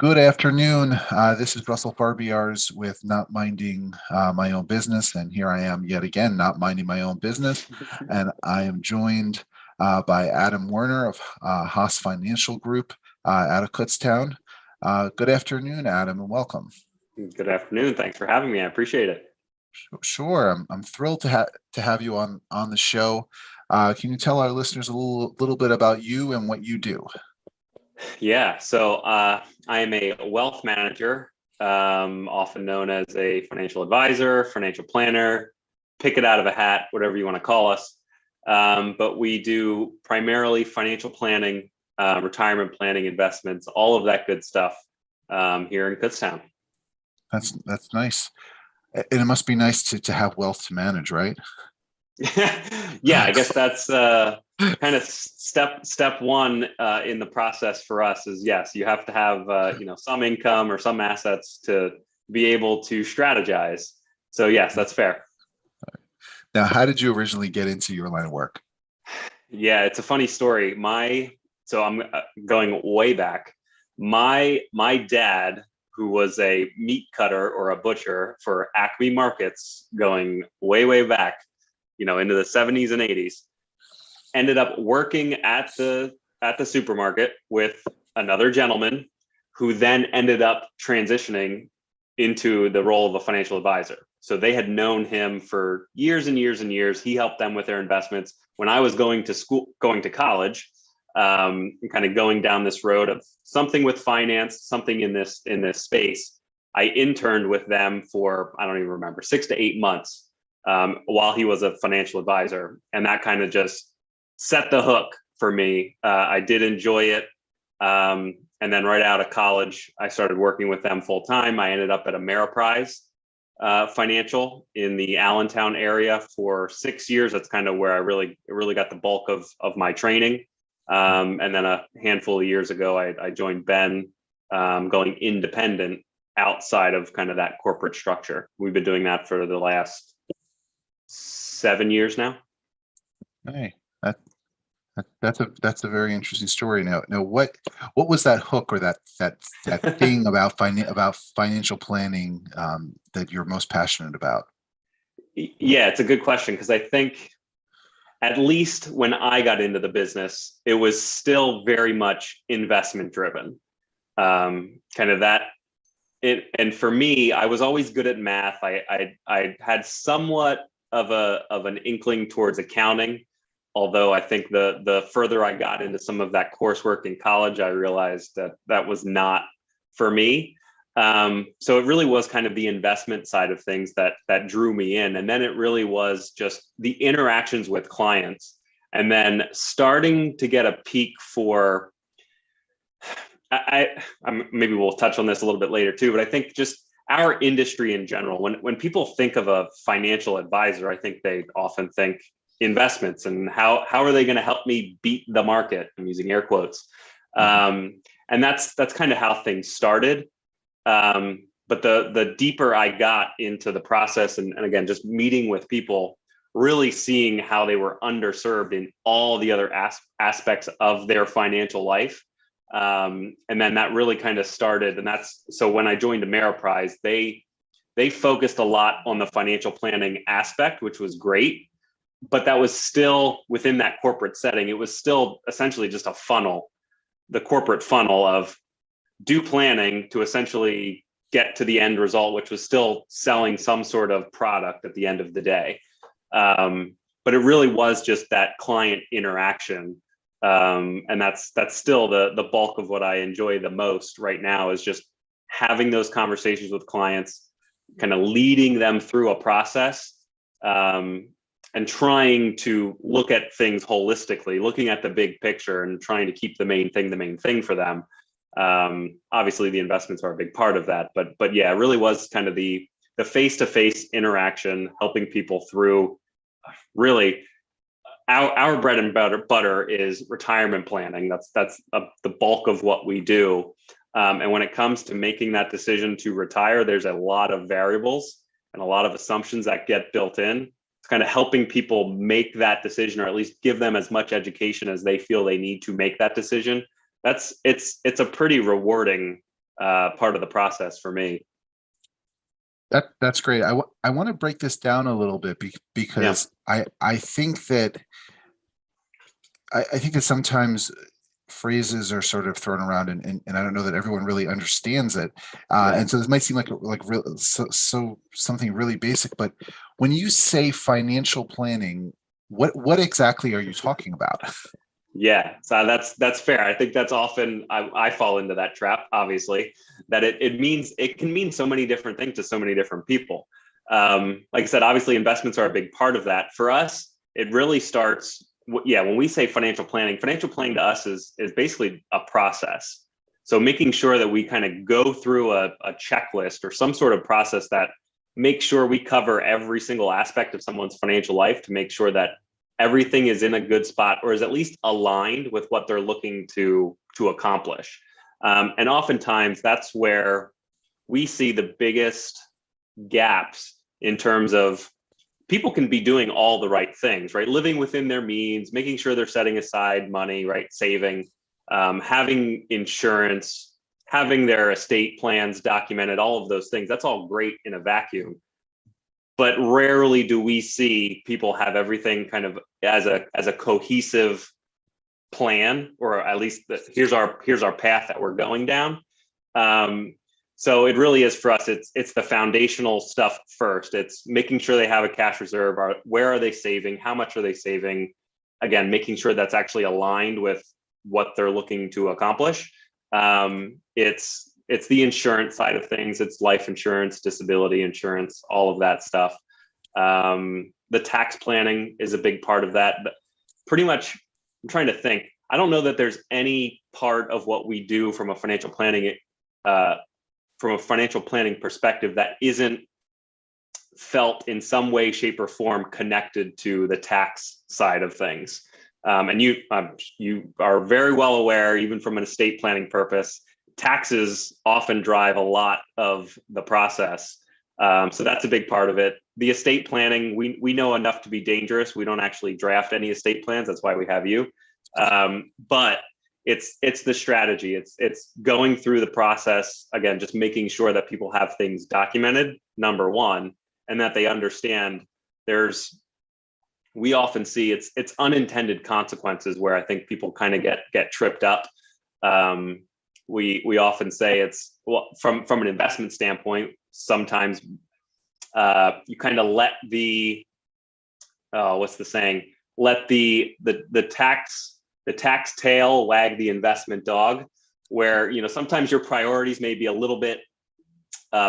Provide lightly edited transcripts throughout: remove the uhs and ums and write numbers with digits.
Good afternoon. This is Russell Barbiars with Not Minding My Own Business. And here I am yet again, not minding my own business. And I am joined by Adam Werner of Haas Financial Group out of Kutztown. Good afternoon, Adam, and welcome. Good afternoon. Thanks for having me. I appreciate it. Sure. I'm thrilled to have you on the show. Can you tell our listeners a little bit about you and what you do? Yeah, so I am a wealth manager, often known as a financial advisor, financial planner, pick it out of a hat, whatever you want to call us. But we do primarily financial planning, retirement planning, investments, all of that good stuff here in Kutztown. That's nice. And it must be nice to have wealth to manage, right? Yeah, I guess that's kind of step one in the process for us is, yes, you have to have some income or some assets to be able to strategize. So yes, that's fair. Now, how did you originally get into your line of work? Yeah, it's a funny story. So I'm going way back. My dad, who was a meat cutter or a butcher for Acme Markets, going way back, into the 70s and 80s, ended up working at the supermarket with another gentleman who then ended up transitioning into the role of a financial advisor. So they had known him for years and years and years. He helped them with their investments. When I was going to college, and kind of going down this road of something with finance, something in this space, I interned with them for, I don't even remember, 6 to 8 months while he was a financial advisor. And that kind of just set the hook for me. I did enjoy it. And then right out of college, I started working with them full time. I ended up at Ameriprise Financial in the Allentown area for 6 years. That's kind of where I really got the bulk of my training. And then a handful of years ago, I joined Ben, going independent outside of kind of that corporate structure. We've been doing that for the last 7 years now. Hey, that's a very interesting story. Now what was that hook or that thing about financial planning that you're most passionate about? Yeah, it's a good question, because I think at least when I got into the business, it was still very much investment driven. Kind of that. And for me, I was always good at math. I had somewhat of an inkling towards accounting, although I think the further I got into some of that coursework in college, I realized that was not for me. So it really was kind of the investment side of things that drew me in. And then it really was just the interactions with clients, and then starting to get a peak for, maybe we'll touch on this a little bit later too, but I think just our industry in general, when people think of a financial advisor, I think they often think investments and how are they going to help me beat the market? I'm using air quotes. And that's kind of how things started. But the deeper I got into the process, and again, just meeting with people, really seeing how they were underserved in all the other aspects of their financial life. And then that really kind of started. And so when I joined Ameriprise, they focused a lot on the financial planning aspect, which was great, but that was still within that corporate setting. It was still essentially just a funnel, the corporate funnel of do planning to essentially get to the end result, which was still selling some sort of product at the end of the day. But it really was just that client interaction. And that's still the bulk of what I enjoy the most right now, is just having those conversations with clients, kind of leading them through a process, and trying to look at things holistically, looking at the big picture and trying to keep the main thing for them. Obviously the investments are a big part of that, but yeah, it really was kind of the face-to-face interaction, helping people through really our bread and butter is retirement planning. That's the bulk of what we do. And when it comes to making that decision to retire, there's a lot of variables and a lot of assumptions that get built in. It's kind of helping people make that decision, or at least give them as much education as they feel they need to make that decision. It's a pretty rewarding part of the process for me. That's great. I want to break this down a little bit because I think that sometimes phrases are sort of thrown around and I don't know that everyone really understands it. And so this might seem like real, so something really basic, but when you say financial planning, what exactly are you talking about? Yeah, so that's fair. I think that's often I fall into that trap, obviously, that it can mean so many different things to so many different people. Like I said, obviously investments are a big part of that. For us, it really starts, when we say financial planning to us is basically a process. So making sure that we kind of go through a checklist or some sort of process that makes sure we cover every single aspect of someone's financial life, to make sure that everything is in a good spot, or is at least aligned with what they're looking to accomplish. And oftentimes that's where we see the biggest gaps, in terms of people can be doing all the right things, right? Living within their means, making sure they're setting aside money, right? Saving, having insurance, having their estate plans documented, all of those things. That's all great in a vacuum. But rarely do we see people have everything kind of as a cohesive plan, or at least here's our path that we're going down. So it really is, for us, it's the foundational stuff first. It's making sure they have a cash reserve. Where are they saving? How much are they saving? Again, making sure that's actually aligned with what they're looking to accomplish. It's the insurance side of things. It's life insurance, disability insurance, all of that stuff. The tax planning is a big part of that. But pretty much, I'm trying to think. I don't know that there's any part of what we do from a financial planning perspective that isn't felt in some way, shape, or form connected to the tax side of things. And you are very well aware, even from an estate planning purpose, taxes often drive a lot of the process. So that's a big part of it. The estate planning, we know enough to be dangerous. We don't actually draft any estate plans. That's why we have you. But it's the strategy. It's going through the process, again, just making sure that people have things documented, number one, and that they understand we often see it's unintended consequences where I think people kind of get tripped up. We often say from an investment standpoint, sometimes you kind of let what's the saying? Let the tax tail wag the investment dog, where sometimes your priorities may be a little bit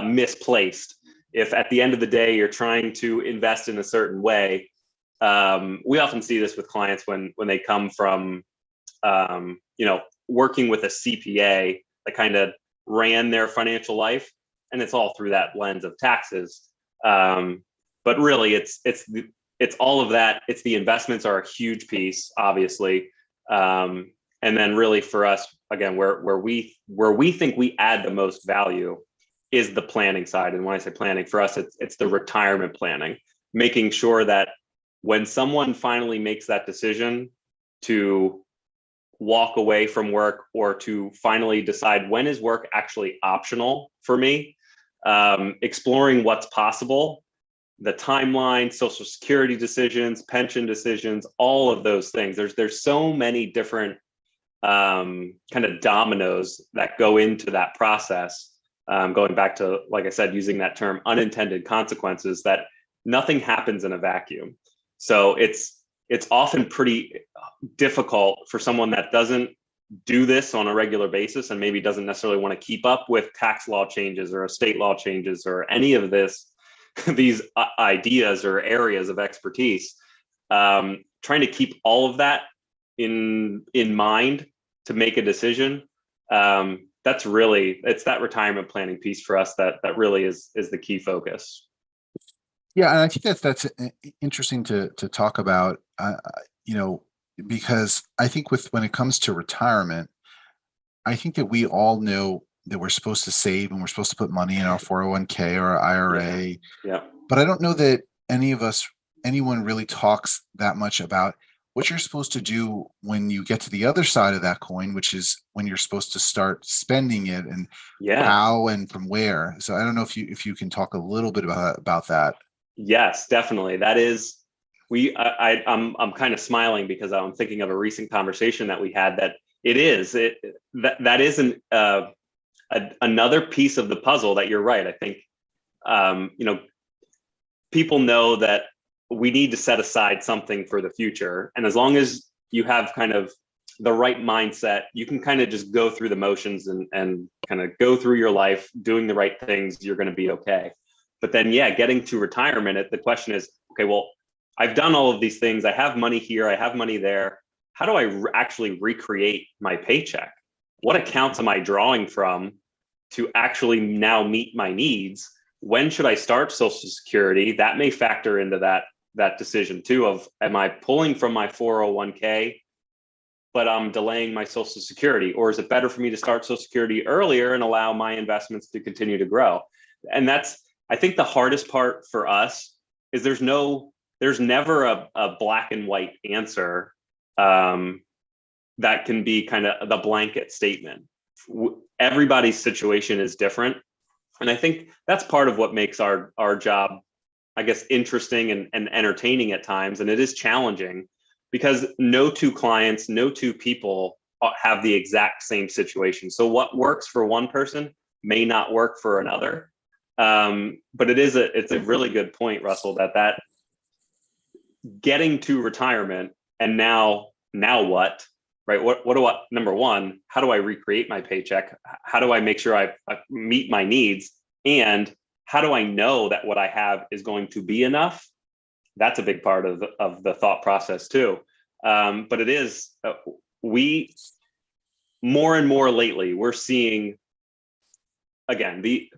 misplaced. If at the end of the day you're trying to invest in a certain way, we often see this with clients when they come from working with a CPA that kind of ran their financial life, and it's all through that lens of taxes. But really, it's all of that. It's the investments are a huge piece, obviously. And then really for us, again, where we think we add the most value is the planning side. And when I say planning, for us, it's the retirement planning, making sure that when someone finally makes that decision to walk away from work, or to finally decide when is work actually optional for me, exploring what's possible, the timeline, Social Security decisions, pension decisions, all of those things. There's so many different kind of dominoes that go into that process. Going back to, like I said, using that term, unintended consequences, that nothing happens in a vacuum. So it's often pretty difficult for someone that doesn't do this on a regular basis and maybe doesn't necessarily want to keep up with tax law changes or state law changes or any of these ideas or areas of expertise. Trying to keep all of that in mind to make a decision. It's that retirement planning piece for us that really is the key focus. Yeah, and I think that's interesting to talk about. Because I think when it comes to retirement, I think that we all know that we're supposed to save and we're supposed to put money in our 401k or our IRA. Yeah. But I don't know that anyone really talks that much about what you're supposed to do when you get to the other side of that coin, which is when you're supposed to start spending it, and how and from where. So I don't know if you can talk a little bit about that. Yes, definitely. That is, I'm kind of smiling because I'm thinking of a recent conversation that we had that that isn't another piece of the puzzle that you're right. I think, people know that we need to set aside something for the future. And as long as you have kind of the right mindset, you can kind of just go through the motions and kind of go through your life doing the right things. You're going to be okay. But then, getting to retirement, the question is, okay, well, I've done all of these things. I have money here. I have money there. How do I actually recreate my paycheck? What accounts am I drawing from to actually now meet my needs? When should I start Social Security? That may factor into that decision too, of am I pulling from my 401k, but I'm delaying my Social Security? Or is it better for me to start Social Security earlier and allow my investments to continue to grow? And I think the hardest part for us is there's never a black and white answer that can be kind of the blanket statement. Everybody's situation is different. And I think that's part of what makes our job, I guess, interesting and entertaining at times. And it is challenging because no two clients, no two people have the exact same situation. So what works for one person may not work for another. But it's a really good point, Russell, that getting to retirement and now what, right? What do I, number one, how do I recreate my paycheck? How do I make sure I meet my needs? And how do I know that what I have is going to be enough? That's a big part of the thought process too. But it is, we more and more lately, we're seeing, again, the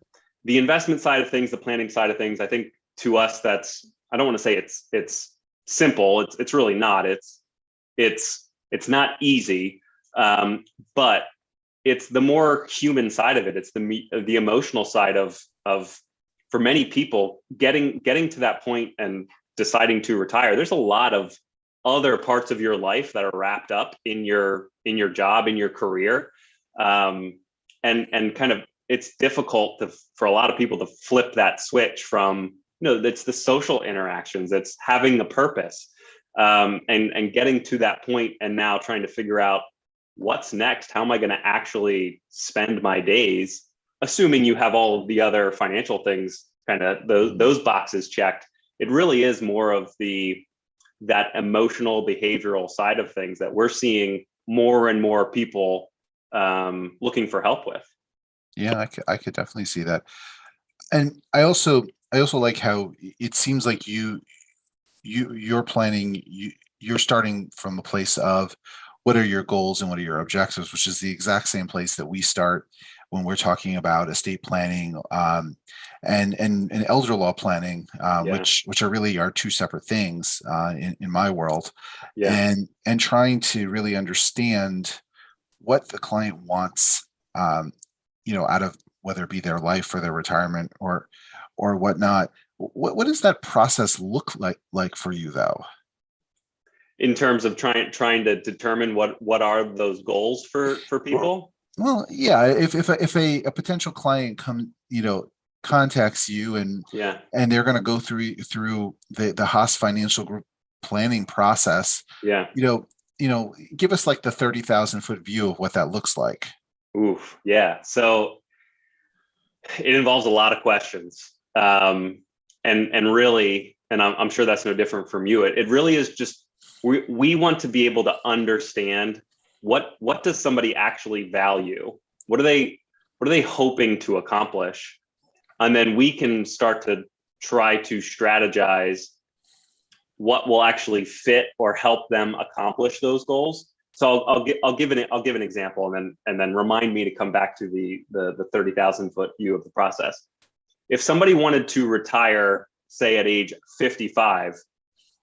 investment side of things, the planning side of things. I think to us, I don't want to say it's simple. It's really not. It's not easy, but it's the more human side of it. It's the emotional side of for many people getting to that point and deciding to retire. There's a lot of other parts of your life that are wrapped up in your job, in your career, and kind of it's difficult for a lot of people to flip that switch from it's the social interactions, it's having a purpose, and getting to that point and now trying to figure out what's next. How am I going to actually spend my days, assuming you have all of the other financial things, kind of those boxes checked. It really is more of that emotional behavioral side of things that we're seeing more and more people looking for help with. Yeah, I could definitely see that. And I also like how it seems like you're planning, you're starting from a place of what are your goals and what are your objectives, which is the exact same place that we start when we're talking about estate planning and elder law planning, which are really are two separate things in my world. And trying to really understand what the client wants, out of whether it be their life or their retirement or whatnot. What does that process look like for you, though? In terms of trying to determine what are those goals for people? Well, yeah. If a potential client contacts you and they're going to go through the Haas Financial Group planning process, give us like the 30,000-foot view of what that looks like. Oof. Yeah. So it involves a lot of questions. And really, and I'm sure that's no different from you. It really is just, we want to be able to understand what does somebody actually value? What are they hoping to accomplish? And then we can start to try to strategize what will actually fit or help them accomplish those goals. So I'll give an example, and then remind me to come back to the 30,000-foot view of the process. If somebody wanted to retire, say at age 55,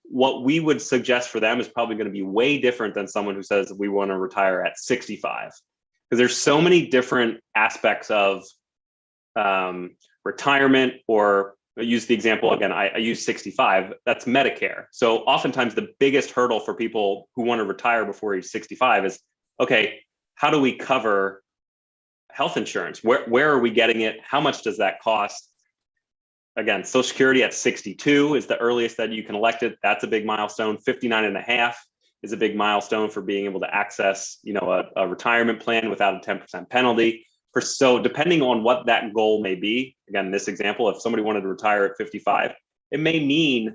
what we would suggest for them is probably going to be way different than someone who says we want to retire at 65, because there's so many different aspects of retirement. Or I use the example again, I use 65, that's Medicare. So oftentimes the biggest hurdle for people who want to retire before age 65 is, okay, how do we cover health insurance? Where are we getting it? How much does that cost? Again, Social Security at 62 is the earliest that you can elect it. That's a big milestone. 59 and a half is a big milestone for being able to access, a retirement plan without a 10% penalty. So depending on what that goal may be, again, in this example, if somebody wanted to retire at 55, it may mean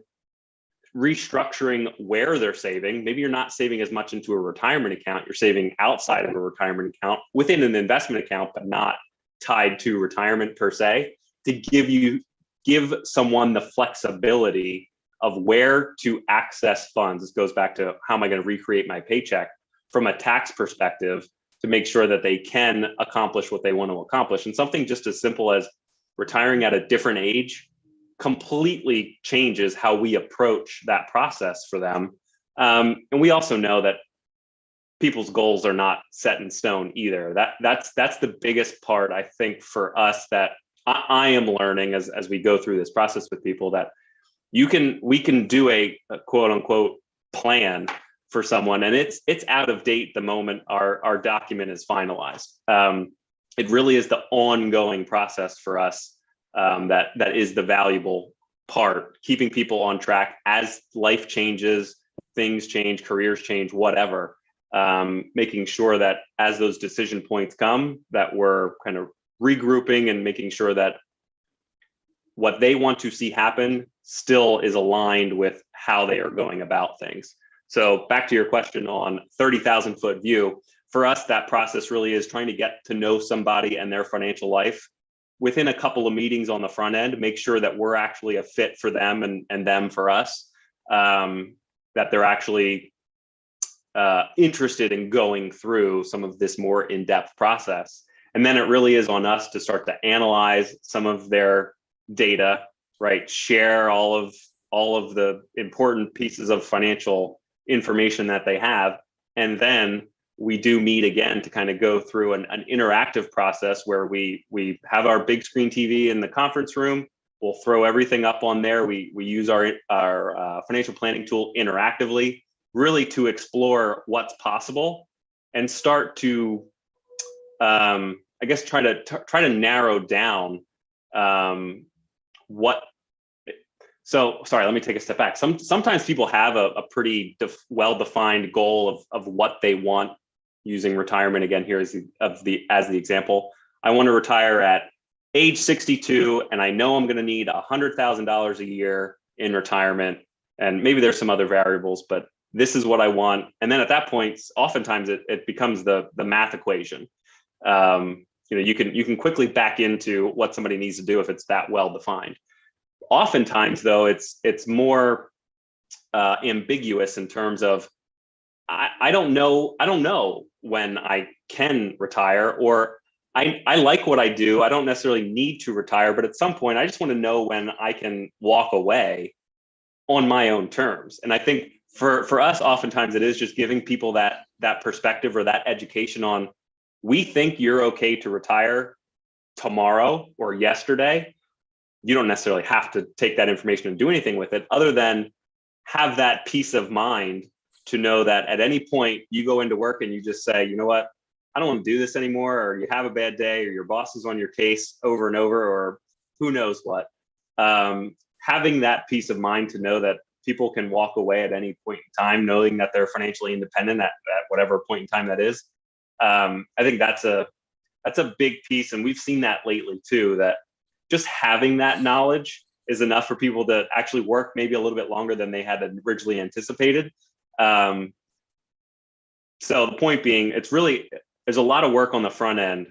restructuring where they're saving. Maybe you're not saving as much into a retirement account. You're saving outside of a retirement account within an investment account, but not tied to retirement per se, to give someone the flexibility of where to access funds. This goes back to how am I going to recreate my paycheck from a tax perspective to make sure that they can accomplish what they want to accomplish. And something just as simple as retiring at a different age completely changes how we approach that process for them. And we also know that people's goals are not set in stone either. That's the biggest part, I think, for us, that I am learning as we go through this process with people, that we can do a quote unquote plan for someone, and it's out of date the moment our document is finalized. It really is the ongoing process for us that is the valuable part, keeping people on track as life changes, things change, careers change, whatever. Making sure that as those decision points come, that we're kind of regrouping and making sure that what they want to see happen still is aligned with how they are going about things. So back to your question on 30,000-foot view, for us, that process really is trying to get to know somebody and their financial life within a couple of meetings on the front end, make sure that we're actually a fit for them and them for us, that they're actually interested in going through some of this more in-depth process. And then it really is on us to start to analyze some of their data, right? Share all of the important pieces of financial information that they have. And then we do meet again to kind of go through an interactive process where we have our big screen TV in the conference room. We'll throw everything up on there. We use our financial planning tool interactively, really to explore what's possible and start to, I guess, try to narrow down what. So sorry, let me take a step back. Sometimes people have a pretty well-defined goal of what they want, using retirement again here as the example. I want to retire at age 62, and I know I'm going to need $100,000 a year in retirement, and maybe there's some other variables, but this is what I want. And then at that point, oftentimes it becomes the math equation. You can quickly back into what somebody needs to do if it's that well defined. Oftentimes, though, it's more ambiguous in terms of I don't know when I can retire, or I like what I do. I don't necessarily need to retire, but at some point, I just want to know when I can walk away on my own terms. And I think for us, oftentimes it is just giving people that perspective or that education on, we think you're okay to retire tomorrow or yesterday. You don't necessarily have to take that information and do anything with it, other than have that peace of mind to know that at any point you go into work and you just say, you know what, I don't want to do this anymore, or you have a bad day, or your boss is on your case over and over, or who knows what. Having that peace of mind to know that people can walk away at any point in time knowing that they're financially independent at whatever point in time that is. I think that's a big piece. And we've seen that lately too, that just having that knowledge is enough for people to actually work maybe a little bit longer than they had originally anticipated. So the point being, there's a lot of work on the front end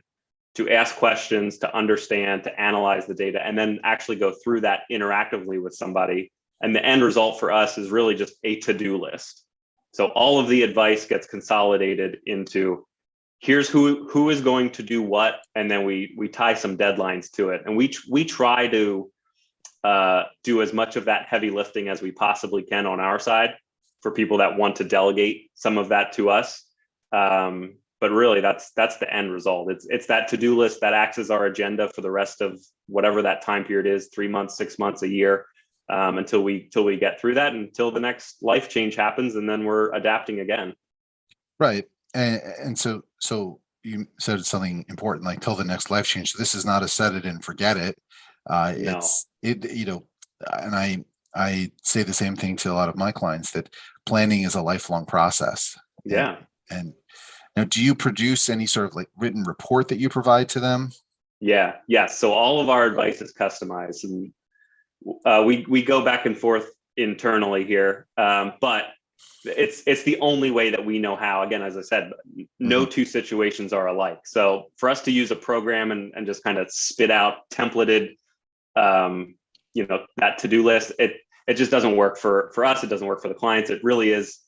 to ask questions, to understand, to analyze the data, and then actually go through that interactively with somebody. And the end result for us is really just a to-do list. So all of the advice gets consolidated into, here's who is going to do what, and then we tie some deadlines to it. And we try to do as much of that heavy lifting as we possibly can on our side for people that want to delegate some of that to us. But really, that's the end result. It's that to-do list that acts as our agenda for the rest of whatever that time period is, 3 months, 6 months, a year, until we get through that, until the next life change happens, and then we're adapting again. Right. And so you said something important, like till the next life change. This is not a set it and forget it. No. And I say the same thing to a lot of my clients, that planning is a lifelong process. Yeah. And now, do you produce any sort of like written report that you provide to them? Yeah. So all of our advice is customized, and we go back and forth internally here, but it's the only way that we know how. Again, as I said, no two situations are alike. So for us to use a program and just kind of spit out templated, that to-do list, it just doesn't work for us. It doesn't work for the clients. It really is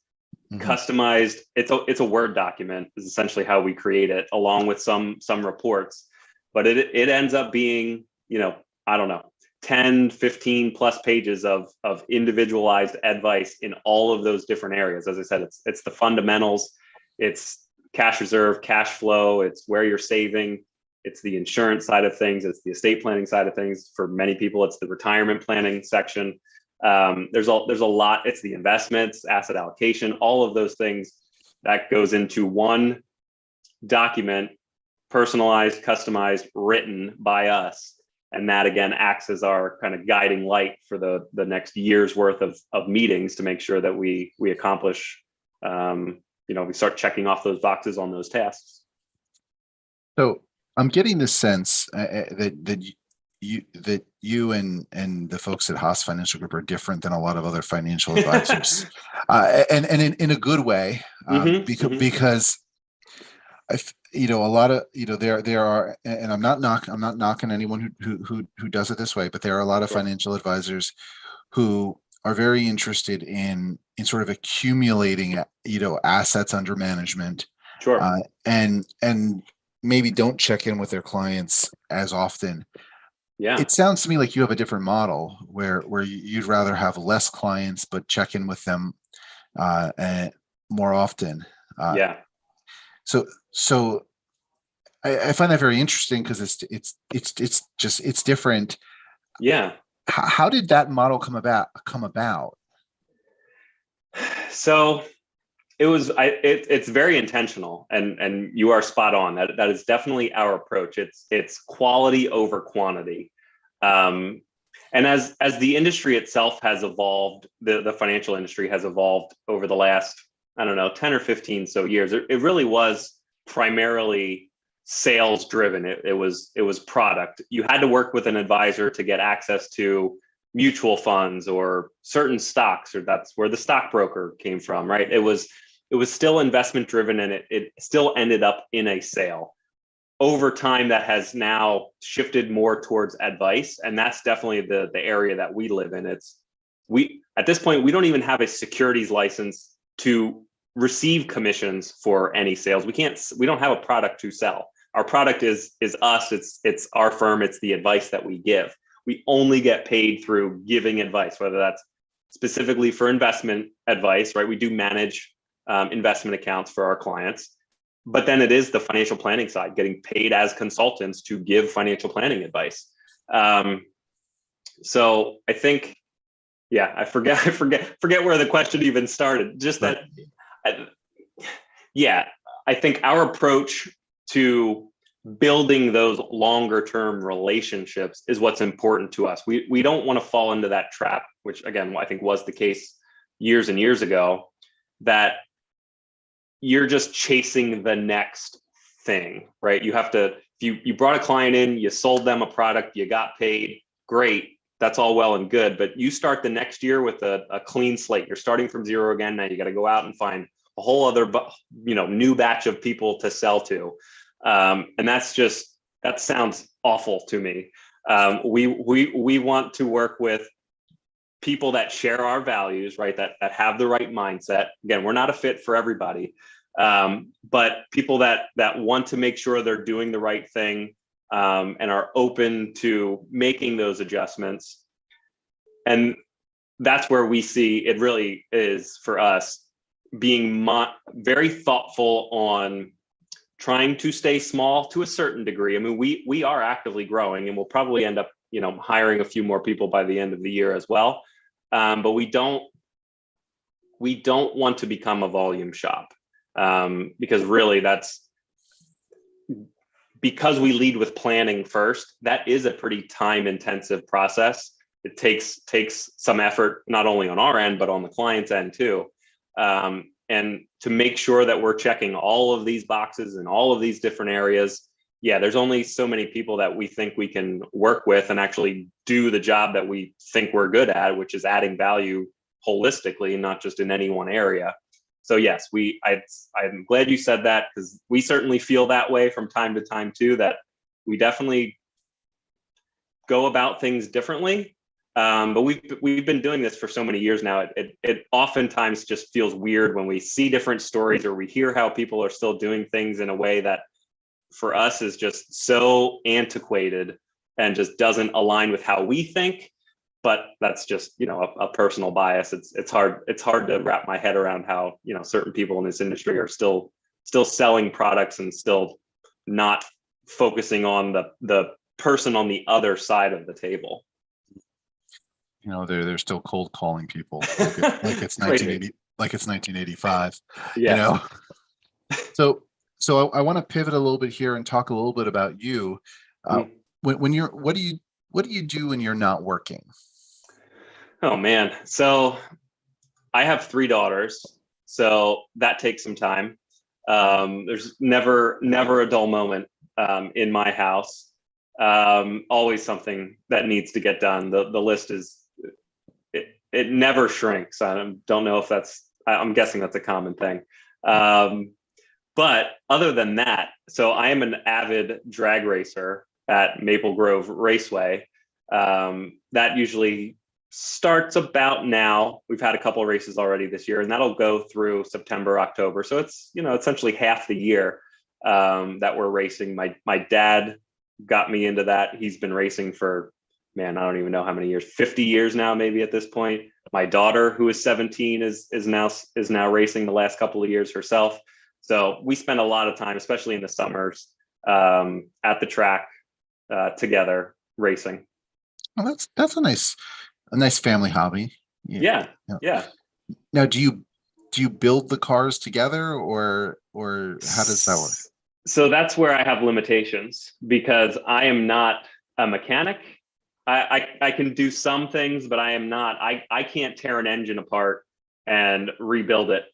customized. It's a Word document is essentially how we create it, along with some reports. But it ends up being, I don't know, 10, 15 plus pages of individualized advice in all of those different areas. As I said, it's the fundamentals, it's cash reserve, cash flow, it's where you're saving, it's the insurance side of things, it's the estate planning side of things. For many people, it's the retirement planning section. There's a lot. It's the investments, asset allocation, all of those things that goes into one document, personalized, customized, written by us. And that again acts as our kind of guiding light for the next year's worth of meetings to make sure that we accomplish, we start checking off those boxes on those tasks. So I'm getting the sense that you and the folks at Haas Financial Group are different than a lot of other financial advisors, and in a good way, because a lot of there are, and I'm not knocking anyone who does it this way, but there are a lot of financial advisors who are very interested in sort of accumulating assets under management, and maybe don't check in with their clients as often. Yeah, it sounds to me like you have a different model where you'd rather have less clients but check in with them more often. So I find that very interesting, because it's different. Yeah. How did that model come about? So it's very intentional, and you are spot on. That is definitely our approach. It's quality over quantity. And as the industry itself has evolved, the financial industry has evolved over the last, 10 or 15 so years. It really was primarily sales driven. It was product. You had to work with an advisor to get access to mutual funds or certain stocks, or that's where the stockbroker came from, right? It was still investment driven, and it still ended up in a sale. Over time, that has now shifted more towards advice, and that's definitely the area that we live in. At this point, we don't even have a securities license to receive commissions for any sales. We don't have a product to sell. Our product is us. It's our firm. It's the advice that we give. We only get paid through giving advice, whether that's specifically for investment advice, right? We do manage investment accounts for our clients, but then it is the financial planning side, getting paid as consultants to give financial planning advice. So I think, I forget where the question even started. Just that, I think our approach to building those longer term relationships is what's important to us. We don't want to fall into that trap, which again, I think was the case years and years ago, that you're just chasing the next thing, right? You have to, if you brought a client in, you sold them a product, you got paid, great. That's all well and good. But you start the next year with a clean slate. You're starting from zero again. Now you got to go out and find a whole other, new batch of people to sell to. And that sounds awful to me. We want to work with people that share our values, right? That have the right mindset. Again, we're not a fit for everybody, but people that want to make sure they're doing the right thing, and are open to making those adjustments. And that's where we see it really is for us being very thoughtful on trying to stay small to a certain degree. I mean, we are actively growing, and we'll probably end up, hiring a few more people by the end of the year as well. But we don't want to become a volume shop, because really because we lead with planning first. That is a pretty time intensive process. It takes some effort, not only on our end, but on the client's end too. And to make sure that we're checking all of these boxes in all of these different areas. Yeah, there's only so many people that we think we can work with and actually do the job that we think we're good at, which is adding value holistically, not just in any one area. So yes, I'm glad you said that, because we certainly feel that way from time to time too, that we definitely go about things differently. But we've been doing this for so many years now. It oftentimes just feels weird when we see different stories or we hear how people are still doing things in a way that for us is just so antiquated and just doesn't align with how we think. But that's just, a personal bias. It's hard to wrap my head around how, certain people in this industry are still selling products and still not focusing on the person on the other side of the table. They're still cold calling people like it's 1980, like it's 1985. Yeah. So I want to pivot a little bit here and talk a little bit about you. When you're, what do you do when you're not working? Oh man. So I have 3 daughters, so that takes some time. There's never a dull moment in my house. Always something that needs to get done. The list it never shrinks. I don't know if I'm guessing that's a common thing. But other than that, so I am an avid drag racer at Maple Grove Raceway. That usually starts about now. We've had a couple of races already this year, and that'll go through September, October. So it's, essentially half the year that we're racing. My dad got me into that. He's been racing for, man, I don't even know how many years, 50 years now, maybe at this point. My daughter, who is 17, is now racing the last couple of years herself. So we spend a lot of time, especially in the summers, at the track together racing. Well, that's a nice family hobby. Yeah. Now, do you build the cars together, or how does that work? So that's where I have limitations, because I am not a mechanic. I can do some things, but I am not. I can't tear an engine apart and rebuild it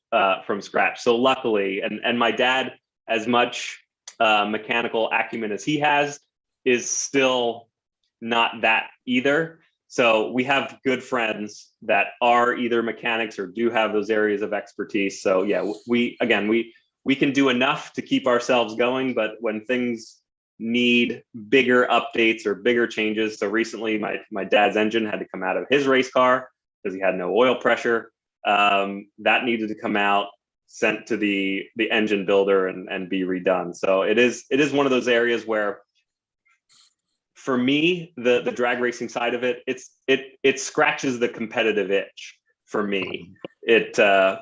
from scratch. So luckily, and my dad, as much mechanical acumen as he has, is still not that either. So we have good friends that are either mechanics or do have those areas of expertise. So yeah, we can do enough to keep ourselves going, but when things need bigger updates or bigger changes. So recently my dad's engine had to come out of his race car because he had no oil pressure. That needed to come out, sent to the engine builder and be redone. So it is one of those areas where, for me, the drag racing side of it scratches the competitive itch for me. I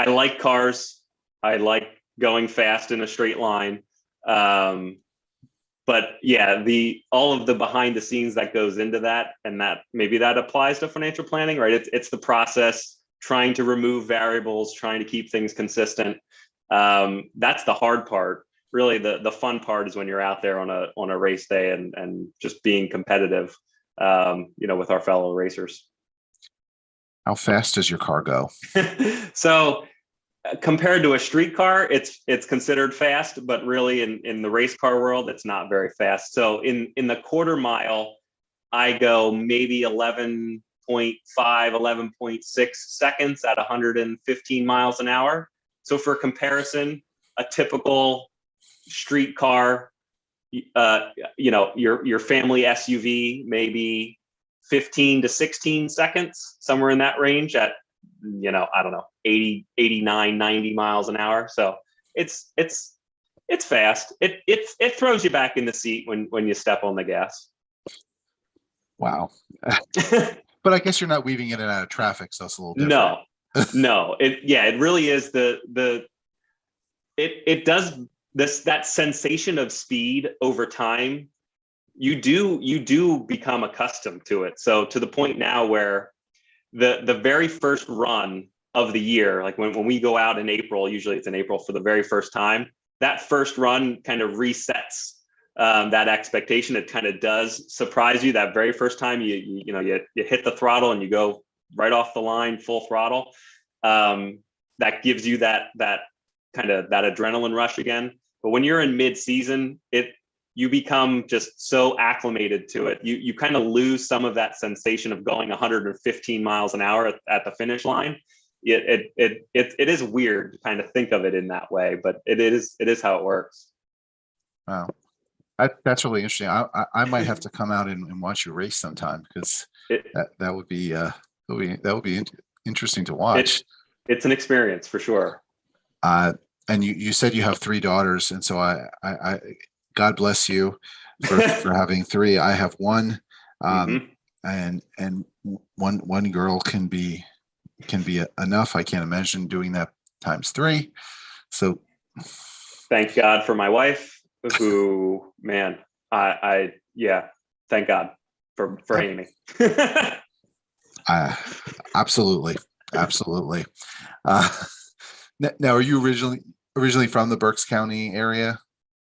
like cars. I like going fast in a straight line. But yeah, all of the behind the scenes that goes into that, and that maybe that applies to financial planning, right? It's the process, trying to remove variables, trying to keep things consistent. That's the hard part. Really, the fun part is when you're out there on a race day and just being competitive, with our fellow racers. How fast does your car go? So compared to a street car, it's considered fast, but really in the race car world, it's not very fast. So in the quarter mile, I go maybe 11.5, 11.6 seconds at 115 miles an hour. So for comparison, a typical street car, your family SUV, maybe 15 to 16 seconds, somewhere in that range at, I don't know, 80, 89, 90 miles an hour. So it's fast. It throws you back in the seat when you step on the gas. Wow. But I guess you're not weaving in and out of traffic, so it's a little different. No. It really is it does that sensation of speed over time. You do become accustomed to it. So to the point now where the very first run of the year, like when we go out in April, usually it's in April for the very first time, that first run kind of resets that expectation. It kind of does surprise you that very first time you hit the throttle and you go right off the line, full throttle. That gives you that kind of that adrenaline rush again. But when you're in mid-season, you become just so acclimated to it. You kind of lose some of that sensation of going 115 miles an hour at the finish line. It is weird to kind of think of it in that way, but it is how it works. Wow. That's really interesting. I might have to come out and watch you race sometime, because that would be interesting to watch. It's an experience for sure. And you said you have 3 daughters, and so I God bless you for having 3. I have 1, and one girl can be enough. I can't imagine doing that times 3. So thank God for my wife, who, man, thank God for Amy. Absolutely. Now, are you originally from the Berks County area?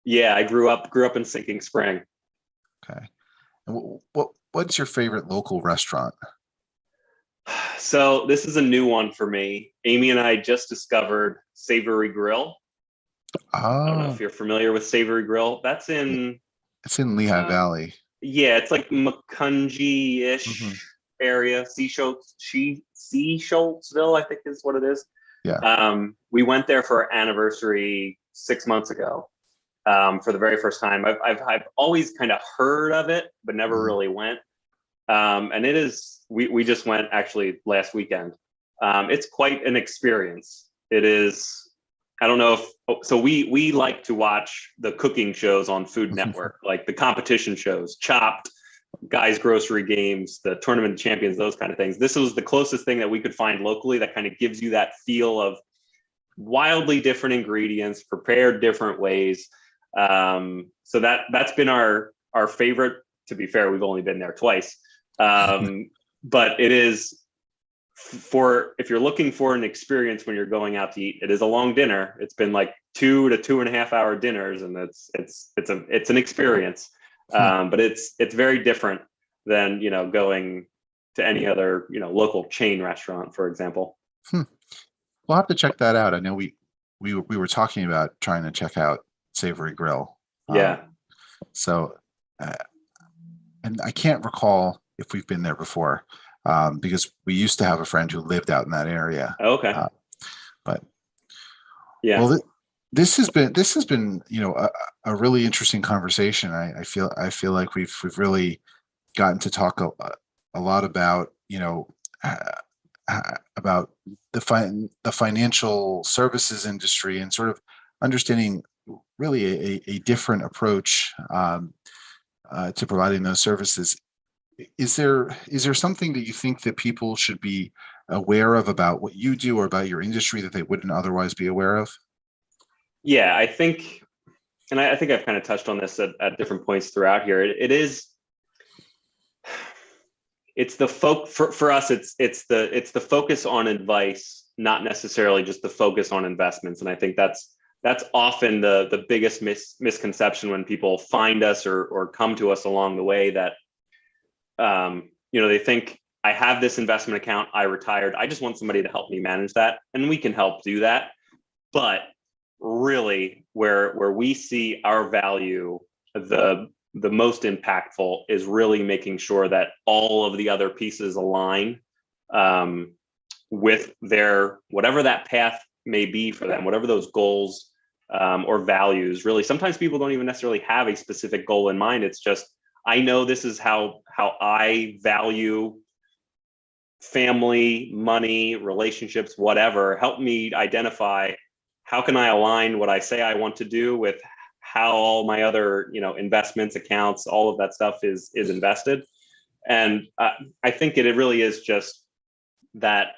Yeah, I grew up in Sinking Spring. Okay. And what's your favorite local restaurant? So this is a new one for me. Amy and I just discovered Savory Grill. I don't know if you're familiar with Savory Grill. It's in Lehigh Valley. Yeah, it's like Macungie-ish area. Seaschultzville, I think is what it is. Yeah. We went there for our anniversary 6 months ago, for the very first time. I've always kind of heard of it, but never really went. And it is, we just went actually last weekend. It's quite an experience. It is, I don't know so we like to watch the cooking shows on Food Network, like the competition shows, Chopped, Guys Grocery Games, the Tournament of Champions, those kind of things. This was the closest thing that we could find locally that kind of gives you that feel of wildly different ingredients prepared different ways. So that's been our favorite. To be fair, we've only been there twice. But it is, if you're looking for an experience when you're going out to eat, it is a long dinner. It's been like 2 to 2.5 hour dinners, and it's an experience. But it's very different than, going to any other, local chain restaurant, for example. We'll have to check that out. I know we were talking about trying to check out Savory Grill. Yeah. And I can't recall if we've been there before, because we used to have a friend who lived out in that area. Okay. But yeah. Well, this has been a really interesting conversation. I feel like we've really gotten to talk a lot about about the financial services industry, and sort of understanding really a different approach to providing those services. Is there something that you think that people should be aware of about what you do or about your industry that they wouldn't otherwise be aware of? Yeah, I think I've kind of touched on this at different points throughout here. It's the for us. It's the focus on advice, not necessarily just the focus on investments. And I think that's often the biggest misconception when people find us or come to us along the way, that they think I have this investment account, I retired, I just want somebody to help me manage that, and we can help do that. But really, where we see our value, the most impactful is really making sure that all of the other pieces align with their, whatever that path may be for them, whatever those goals or values. Really, sometimes people don't even necessarily have a specific goal in mind. It's just, I know this is how I value family, money, relationships, whatever. Help me identify, how can I align what I say I want to do with how all my other, investments, accounts, all of that stuff is invested. And I think it really is just that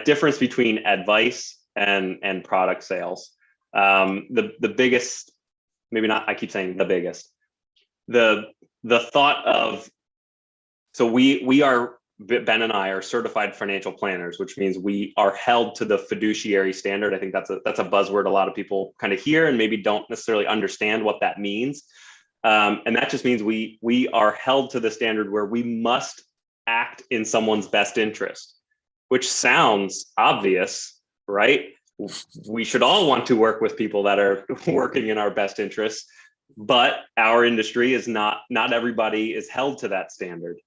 difference between advice and product sales. The biggest, maybe not, I keep saying the biggest, the thought of, so we are, Ben and I are certified financial planners, which means we are held to the fiduciary standard. I think that's a buzzword a lot of people kind of hear and maybe don't necessarily understand what that means. And that just means we are held to the standard where we must act in someone's best interest, which sounds obvious, right? We should all want to work with people that are working in our best interests, but our industry is not everybody is held to that standard.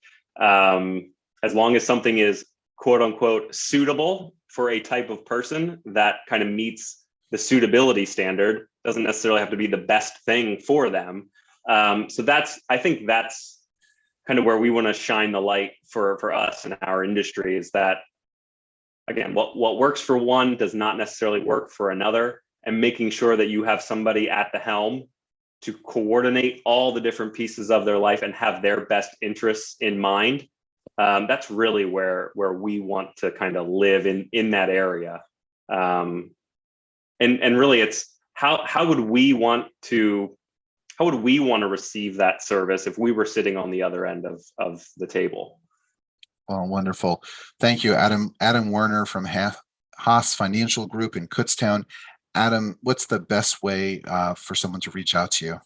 As long as something is quote unquote suitable for a type of person that kind of meets the suitability standard, doesn't necessarily have to be the best thing for them. So I think that's kind of where we want to shine the light for us in our industry, is that, again, what works for one does not necessarily work for another, and making sure that you have somebody at the helm to coordinate all the different pieces of their life and have their best interests in mind. That's really where we want to kind of live in that area. And really, it's how would we want to receive that service if we were sitting on the other end of the table? Well, wonderful. Thank you, Adam. Adam Werner from Haas Financial Group in Kutztown. Adam, what's the best way for someone to reach out to you?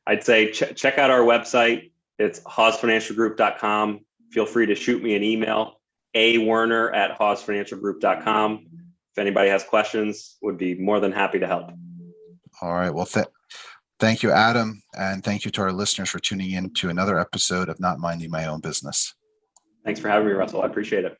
I'd say check out our website. It's haasfinancialgroup.com. Feel free to shoot me an email, awerner@haasfinancialgroup.com. If anybody has questions, would be more than happy to help. All right. Well, thank you, Adam. And thank you to our listeners for tuning in to another episode of Not Minding My Own Business. Thanks for having me, Russell. I appreciate it.